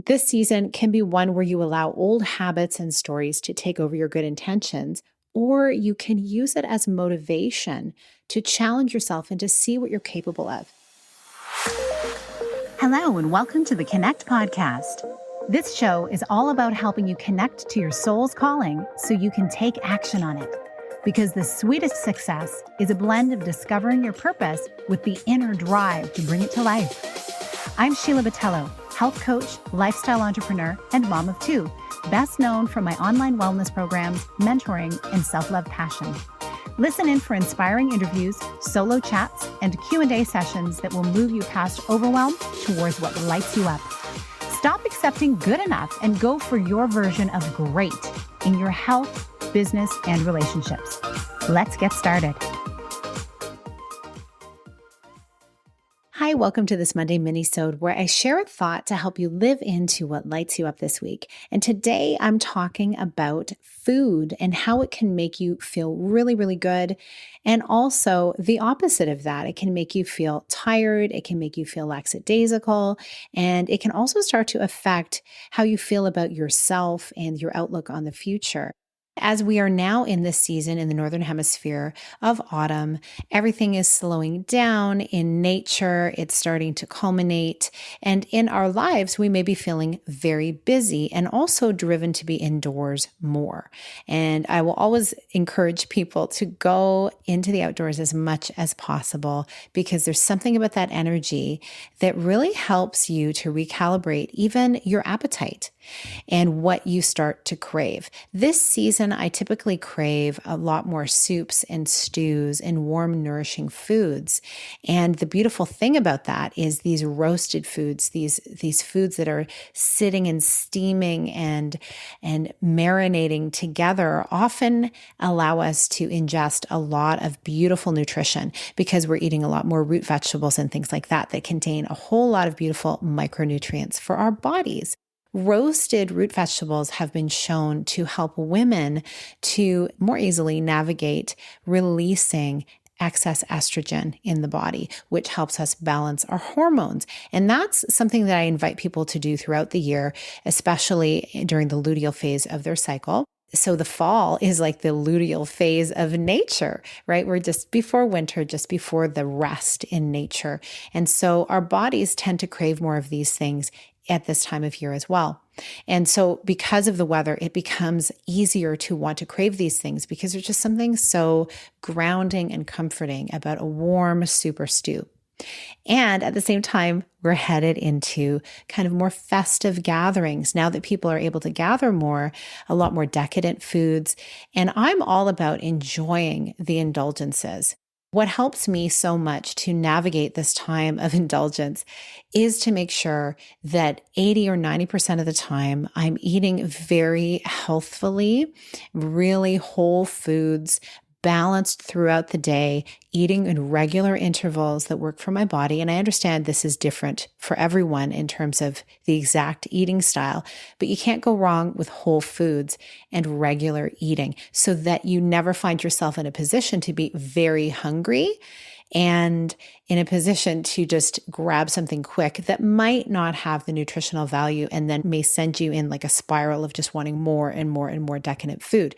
This season can be one where you allow old habits and stories to take over your good intentions, or you can use it as motivation to challenge yourself and to see what you're capable of. Hello, and welcome to the Connect podcast. This show is all about helping you connect to your soul's calling so you can take action on it. Because the sweetest success is a blend of discovering your purpose with the inner drive to bring it to life. I'm Sheila, health coach, lifestyle entrepreneur, and mom of two, best known for my online wellness programs, mentoring, and self-love passion. Listen in for inspiring interviews, solo chats, and Q&A sessions that will move you past overwhelm towards what lights you up. Stop accepting good enough and go for your version of great in your health, business, and relationships. Let's get started. Hi, welcome to this Monday mini-sode where I share a thought to help you live into what lights you up this week. And today I'm talking about food and how it can make you feel really, really good. And also the opposite of that. It can make you feel tired. It can make you feel lackadaisical. And it can also start to affect how you feel about yourself and your outlook on the future. As we are now in this season in the Northern Hemisphere of autumn, everything is slowing down in nature. It's starting to culminate. And in our lives, we may be feeling very busy and also driven to be indoors more. And I will always encourage people to go into the outdoors as much as possible because there's something about that energy that really helps you to recalibrate even your appetite and what you start to crave. This season, I typically crave a lot more soups and stews and warm, nourishing foods. And the beautiful thing about that is these roasted foods, these foods that are sitting and steaming and marinating together often allow us to ingest a lot of beautiful nutrition because we're eating a lot more root vegetables and things like that that contain a whole lot of beautiful micronutrients for our bodies. Roasted root vegetables have been shown to help women to more easily navigate releasing excess estrogen in the body, which helps us balance our hormones. And that's something that I invite people to do throughout the year, especially during the luteal phase of their cycle. So the fall is like the luteal phase of nature, right? We're just before winter, just before the rest in nature. And so our bodies tend to crave more of these things at this time of year as well. And so because of the weather, it becomes easier to want to crave these things because there's just something so grounding and comforting about a warm soup or stew. And at the same time, we're headed into kind of more festive gatherings. Now that people are able to gather more, a lot more decadent foods. And I'm all about enjoying the indulgences. What helps me so much to navigate this time of indulgence is to make sure that 80 or 90% of the time I'm eating very healthfully, really whole foods, balanced throughout the day, eating in regular intervals that work for my body. And I understand this is different for everyone in terms of the exact eating style, but you can't go wrong with whole foods and regular eating so that you never find yourself in a position to be very hungry and in a position to just grab something quick that might not have the nutritional value and then may send you in like a spiral of just wanting more and more and more decadent food.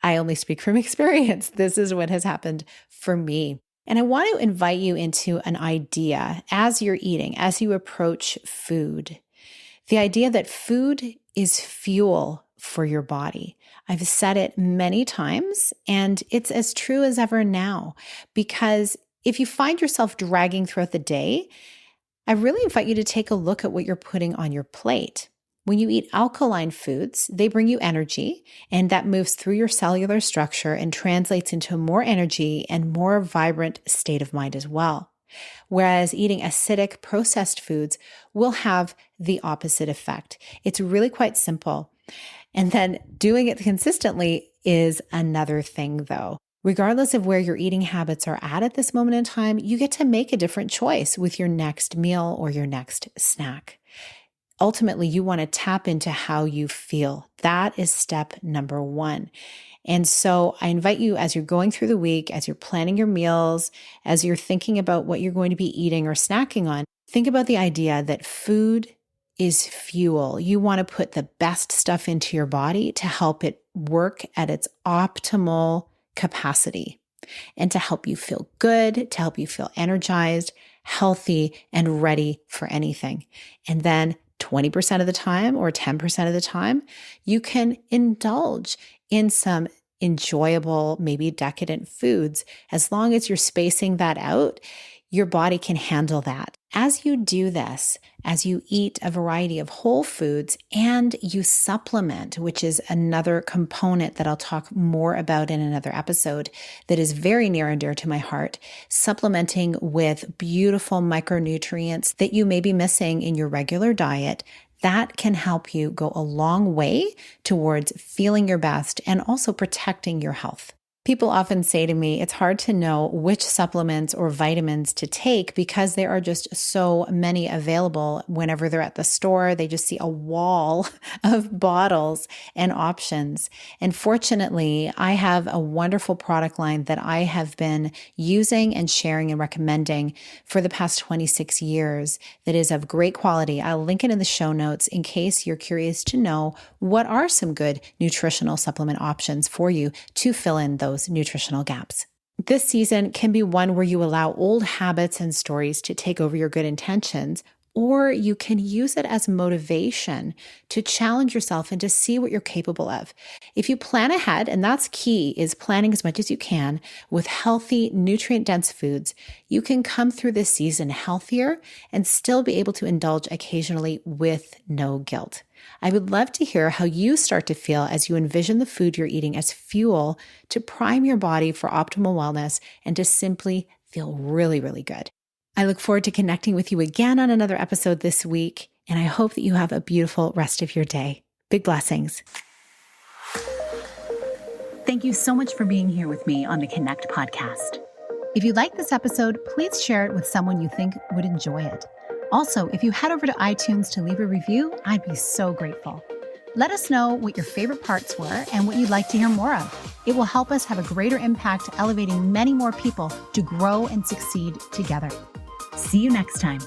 I only speak from experience. This is what has happened for me. And I want to invite you into an idea as you're eating, as you approach food. The idea that food is fuel for your body. I've said it many times, and it's as true as ever now. Because if you find yourself dragging throughout the day, I really invite you to take a look at what you're putting on your plate. When you eat alkaline foods, they bring you energy, and that moves through your cellular structure and translates into more energy and more vibrant state of mind as well. Whereas eating acidic processed foods will have the opposite effect. It's really quite simple. And then doing it consistently is another thing though. Regardless of where your eating habits are at this moment in time, you get to make a different choice with your next meal or your next snack. Ultimately, you want to tap into how you feel. That is step number one. And so I invite you as you're going through the week, as you're planning your meals, as you're thinking about what you're going to be eating or snacking on, think about the idea that food is fuel. You want to put the best stuff into your body to help it work at its optimal capacity and to help you feel good, to help you feel energized, healthy, and ready for anything. And then 20% of the time or 10% of the time, you can indulge in some enjoyable, maybe decadent foods. As long as you're spacing that out, your body can handle that. As you do this, as you eat a variety of whole foods and you supplement, which is another component that I'll talk more about in another episode that is very near and dear to my heart, supplementing with beautiful micronutrients that you may be missing in your regular diet, that can help you go a long way towards feeling your best and also protecting your health. People often say to me, it's hard to know which supplements or vitamins to take because there are just so many available. Whenever they're at the store, they just see a wall of bottles and options. And fortunately, I have a wonderful product line that I have been using and sharing and recommending for the past 26 years that is of great quality. I'll link it in the show notes in case you're curious to know what are some good nutritional supplement options for you to fill in those nutritional gaps. This season can be one where you allow old habits and stories to take over your good intentions, or you can use it as motivation to challenge yourself and to see what you're capable of. If you plan ahead, and that's key, is planning as much as you can with healthy, nutrient-dense foods, you can come through this season healthier and still be able to indulge occasionally with no guilt. I would love to hear how you start to feel as you envision the food you're eating as fuel to prime your body for optimal wellness and to simply feel really, really good. I look forward to connecting with you again on another episode this week, and I hope that you have a beautiful rest of your day. Big blessings. Thank you so much for being here with me on the Connect podcast. If you like this episode, please share it with someone you think would enjoy it. Also, if you head over to iTunes to leave a review, I'd be so grateful. Let us know what your favorite parts were and what you'd like to hear more of. It will help us have a greater impact, elevating many more people to grow and succeed together. See you next time.